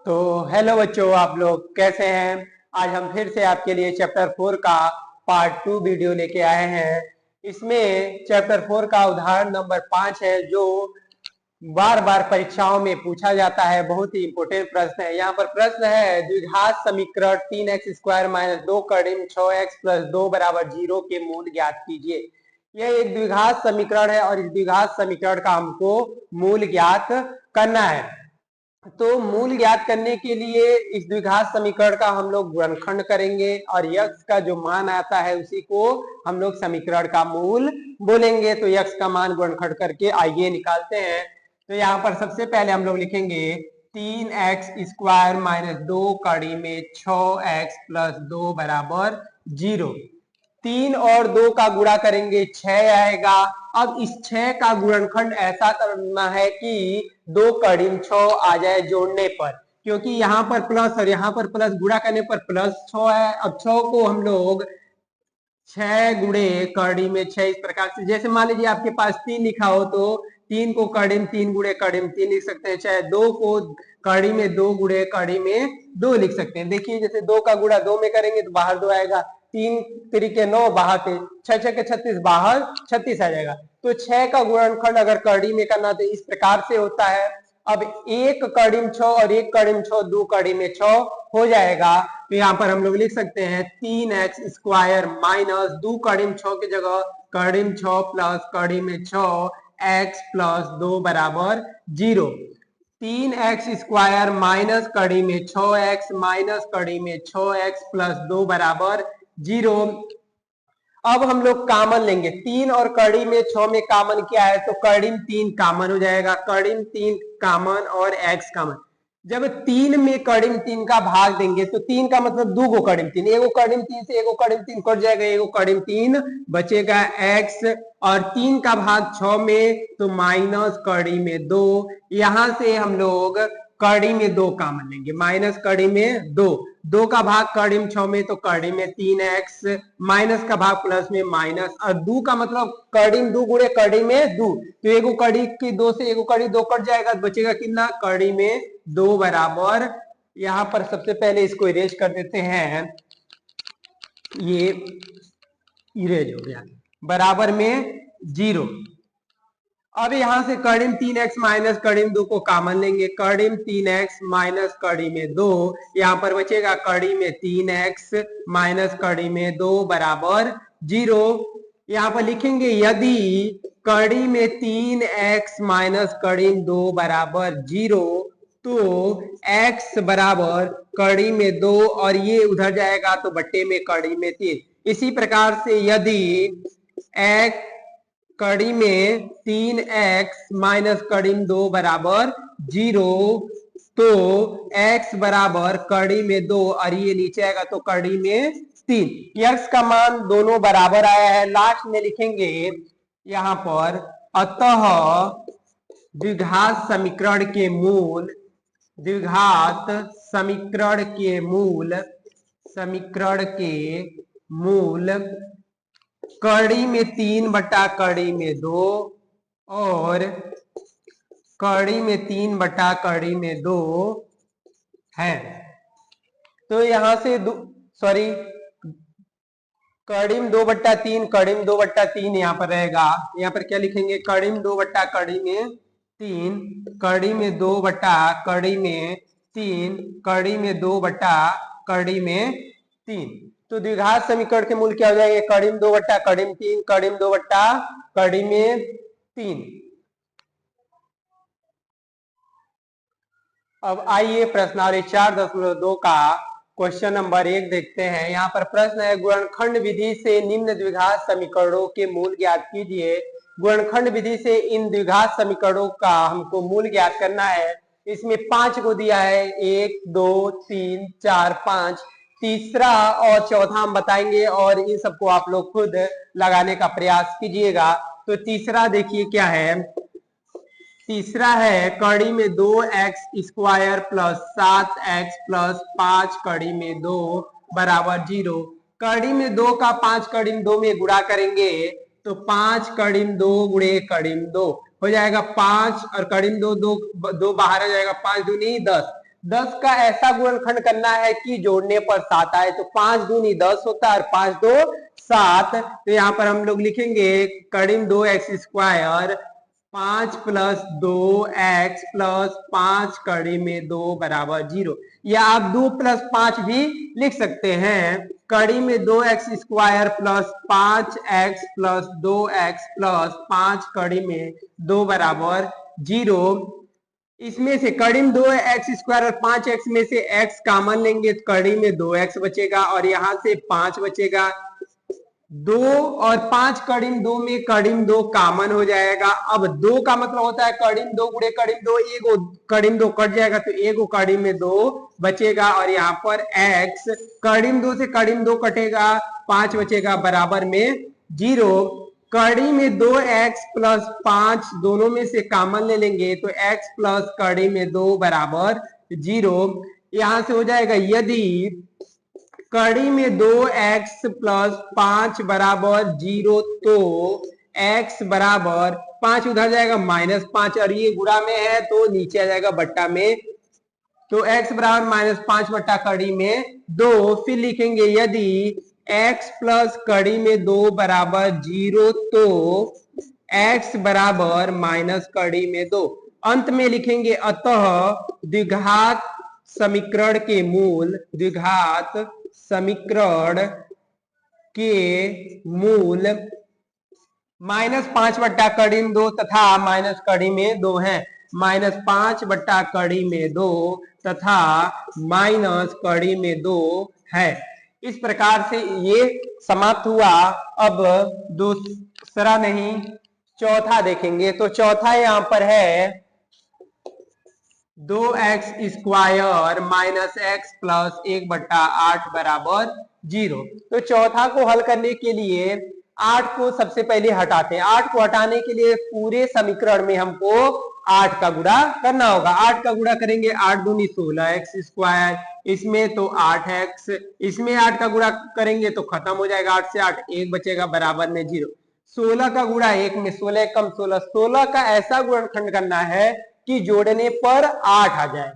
तो हेलो बच्चों, आप लोग कैसे हैं। आज हम फिर से आपके लिए चैप्टर 4 का पार्ट 2 वीडियो लेके आए हैं। इसमें चैप्टर 4 का उदाहरण नंबर 5 है, जो बार बार परीक्षाओं में पूछा जाता है। बहुत ही इंपोर्टेंट प्रश्न है। यहाँ पर प्रश्न है, द्विघात समीकरण 3x² - 2 कड़िम 6x + 2 = 0 के मूल ज्ञात कीजिए। यह एक द्विघात समीकरण है और इस द्विघात समीकरण का हमको मूल ज्ञात करना है। तो मूल ज्ञात करने के लिए इस द्विघात समीकरण का हम लोग गुणनखंड करेंगे और यक्स का जो मान आता है उसी को हम लोग समीकरण का मूल बोलेंगे। तो यक्स का मान गुणनखंड करके आइए निकालते हैं। तो यहाँ पर सबसे पहले हम लोग लिखेंगे 3x² - 2 कड़ी में 6x + 2 = 0। 3 और 2 का गुणा करेंगे 6 आएगा। अब इस 6 का गुणनखंड ऐसा करना है कि 2 कड़िम 6 आ जाए जोड़ने पर, क्योंकि यहाँ पर प्लस और यहाँ पर प्लस, गुणा करने पर +6 है। अब 6 को हम लोग 6 गुणे कड़ी में 6 इस प्रकार से, जैसे मान लीजिए आपके पास 3 लिखा हो तो 3 को कड़िम 3 गुणे कड़िम 3 लिख सकते हैं, चाहे 2 को कड़ी में 2 गुणे कड़ी में 2 लिख सकते हैं। देखिए जैसे 2 का गुणा 2 में करेंगे तो बाहर 2 आएगा, 3 तरीके 9 बाहर 6 6 के 36 बाहर 36 आ जाएगा। तो 6 का गुणनखंड अगर कड़ी में करना तो इस प्रकार से होता है। अब 1 कड़िम 6 और 1 कड़िम 6 2 कड़ी में 6 हो जाएगा। तो यहाँ पर हम लोग लिख सकते हैं 3x² - 2 कड़िम 6 की जगह कड़िम 6 + कड़ी में 6 x + 2 = 0। 3x² - कड़ी में 6x - कड़ी में 6x + 2 = 0। अब हम लोग कामन लेंगे, 3 और कड़ी में 6 में कामन क्या है, तो कड़िम 3 कामन हो जाएगा, कड़िम 3 कामन और x कामन। जब 3 में कड़िम 3 का भाग देंगे तो 3 का मतलब 2 गो कड़िम 3, एगो कड़िम 3 से एगो कड़िम 3 कट जाएगा, एगो कड़िम 3 बचेगा x, और 3 का भाग 6 में तो माइनस कड़ी में 2। यहां से हम लोग कड़ी में 2 कामन लेंगे, माइनस कड़ी में 2, 2 का भाग कड़ी में 6 में तो कड़ी में 3x, माइनस का भाग प्लस में माइनस, और 2 का मतलब कड़ी में 2 गुणे कड़ी में 2, तो एगो कड़ी की 2 से एगो कड़ी 2 कट जाएगा, तो बचेगा कितना, कड़ी में 2 बराबर। यहां पर सबसे पहले इसको इरेज कर देते हैं, ये इरेज हो गया, बराबर में 0। अब यहां से कड़िम 3x - कड़िम 2 को कामन लेंगे, कड़िम 3x - कड़ी में 2, यहां पर बचेगा कड़ी में 3x - कड़ी में 2 = 0। यहां पर लिखेंगे यदि कड़ी में 3x - कड़ी में 2 = 0 तो x बराबर कड़ी में 2 और ये उधर जाएगा तो बट्टे में कड़ी में 3। इसी प्रकार से यदि x कड़ी में 3x - कड़ी में 2 = 0 तो x बराबर कड़ी में 2 और ये नीचे आएगा तो कड़ी में 3। x का मान दोनों बराबर आया है। लास्ट में लिखेंगे यहां पर, अतः द्विघात समीकरण के मूल, द्विघात समीकरण के मूल कड़ी में 3 बटा कड़ी में 2 और कड़ी में 3 बटा कड़ी में 2 है। तो यहां से सॉरी, कड़ी में 2/3, कड़ी में 2/3 यहाँ पर रहेगा। यहाँ पर क्या लिखेंगे, कड़ी में 2 बट्टा कड़ी में 3, कड़ी में 2 बट्टा कड़ी में 3, कड़ी में 2 बट्टा कड़ी में 3। तो द्विघात समीकरण के मूल क्या हो जाएंगे, कड़ी में 2 बट्टा कड़ी में 3, कड़ी में 2 बट्टा कड़ी में 3। अब आइए प्रश्नावली 4.2 का क्वेश्चन नंबर 1 देखते हैं। यहाँ पर प्रश्न है, गुणनखंड विधि से निम्न द्विघात समीकरणों के मूल ज्ञात कीजिए। गुणनखंड विधि से इन द्विघात समीकरणों का हमको मूल ज्ञात करना है। इसमें 5 को दिया है, 1 2 3 4 5, तीसरा और चौथा हम बताएंगे और इन सबको आप लोग खुद लगाने का प्रयास कीजिएगा। तो तीसरा देखिए क्या है, तीसरा है कड़ी में 2x² + 7x + 5 कड़ी में 2 = 0। कड़ी में 2 का 5 कड़ी में 2 में गुणा करेंगे तो 5 कड़ी में 2 गुणे कड़ी में 2 हो जाएगा 5, और कड़ी में 2 2 बाहर आ जाएगा, 5 दूनी 10, 10 का ऐसा गुणनखंड करना है कि जोड़ने पर 7 आए। तो 5 दूनी 10 होता है और 5 दो 7। तो यहाँ पर हम लोग लिखेंगे करीम 2x², 5 प्लस 2x प्लस 5 कड़ी में 2 बराबर 0। या आप 2 प्लस 5 भी लिख सकते हैं। कड़ी में 2x² plus 5x plus 2x plus 5 कड़ी में 2 बराबर 0। इसमें से कड़ी में 2x² और 5x में से x कॉमन लेंगे तो कड़ी में 2x बचेगा और यहां से 5 बचेगा। 2 और 5 कड़ीम 2 में कड़ीम 2 कॉमन हो जाएगा। अब 2 का मतलब होता है कड़ीम 2 गुणे कड़ीम 2, एगो कड़ीम 2 कट जाएगा तो एगो कड़ीम में 2 बचेगा और यहाँ पर x कड़ीम 2 से कड़ीम 2 कटेगा, 5 बचेगा बराबर में 0। कड़ी में 2x प्लस 5 दोनों में से कॉमन ले लेंगे तो x प्लस कड़ी में 2 बराबर 0। यहां से हो जाएगा यदि कड़ी में 2x प्लस 5 बराबर 0 तो x बराबर 5 उधर जाएगा -5 और ये गुणा में है तो नीचे आ जाएगा बट्टा में। तो x बराबर -5 बट्टा कड़ी में 2। फिर लिखेंगे यदि x प्लस कड़ी में 2 बराबर 0 तो x बराबर माइनस कड़ी में 2। अंत में लिखेंगे अतः द्विघात समीकरण के मूल, द्विघात समीकरण के मूल -5 बट्टा कड़ी में 2 तथा माइनस कड़ी में 2 है। -5 बट्टा कड़ी में 2 तथा माइनस कड़ी में 2 है। इस प्रकार से ये समाप्त हुआ। अब दूसरा नहीं चौथा देखेंगे। तो चौथा यहां पर है 2x² माइनस x प्लस 1/8 बराबर 0। तो चौथा को हल करने के लिए 8 को सबसे पहले हटाते हैं। 8 को हटाने के लिए पूरे समीकरण में हमको 8 का गुणा करना होगा। 8 का गुणा करेंगे 8 दूनी 16x², इसमें तो 8x, इसमें 8 का गुणा करेंगे तो खत्म हो जाएगा। 8 से 8 1 बचेगा बराबर में 0। 16 का गुणा 1 में 16 कम 16, 16 का ऐसा गुणनखंड करना है कि जोड़ने पर 8 आ जाए।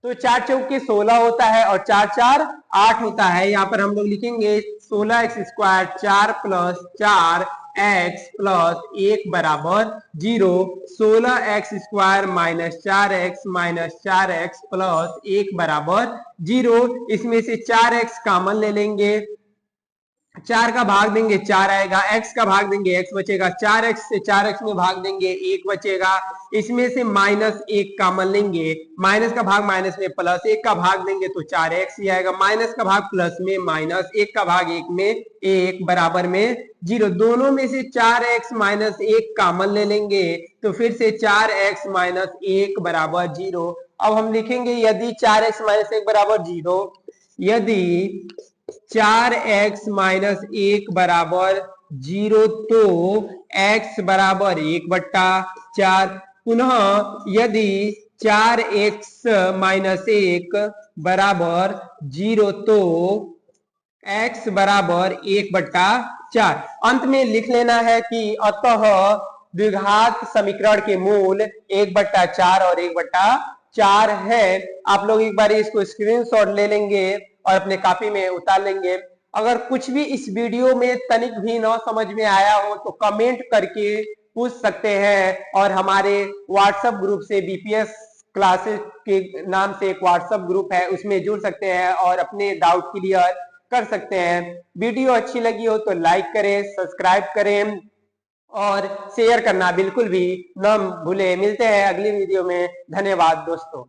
तो 4 चौके 16 होता है और 4 4 8 होता है। यहाँ पर हम लोग लिखेंगे 16x², 4 प्लस 4x प्लस 1 बराबर 0। 16x² minus 4x minus 4x plus 1 बराबर 0। इसमें से 4x कॉमन ले लेंगे, 4 का भाग देंगे 4 आएगा, x का भाग देंगे x बचेगा, 4x से 4x में भाग देंगे 1 बचेगा। इसमें से -1 कॉमन लेंगे, माइनस का भाग माइनस में प्लस 1 का भाग देंगे तो 4x ही आएगा, माइनस का भाग प्लस में माइनस 1 का भाग 1 में 1 बराबर में 0। दोनों में से 4x माइनस 1 कॉमन ले लेंगे तो फिर से 4x माइनस 1 बराबर 0। अब हम लिखेंगे यदि 4x माइनस 1 बराबर 0, यदि 4x माइनस 1 बराबर 0 तो x बराबर 1/4। पुनः यदि 4x माइनस 1 बराबर 0 तो x बराबर 1/4। अंत में लिख लेना है कि अतः द्विघात समीकरण के मूल 1/4 और 1/4 है। आप लोग एक बार इसको स्क्रीनशॉट ले लेंगे और अपने कॉपी में उतार लेंगे। अगर कुछ भी इस वीडियो में तनिक भी न समझ में आया हो तो कमेंट करके पूछ सकते हैं और हमारे व्हाट्सएप ग्रुप से बीपीएस क्लासेस के नाम से एक व्हाट्सएप ग्रुप है, उसमें जुड़ सकते हैं और अपने डाउट क्लियर कर सकते हैं। वीडियो अच्छी लगी हो तो लाइक करें, सब्सक्राइब करें और शेयर करना बिल्कुल भी न भूलें। मिलते हैं अगली वीडियो में। धन्यवाद दोस्तों।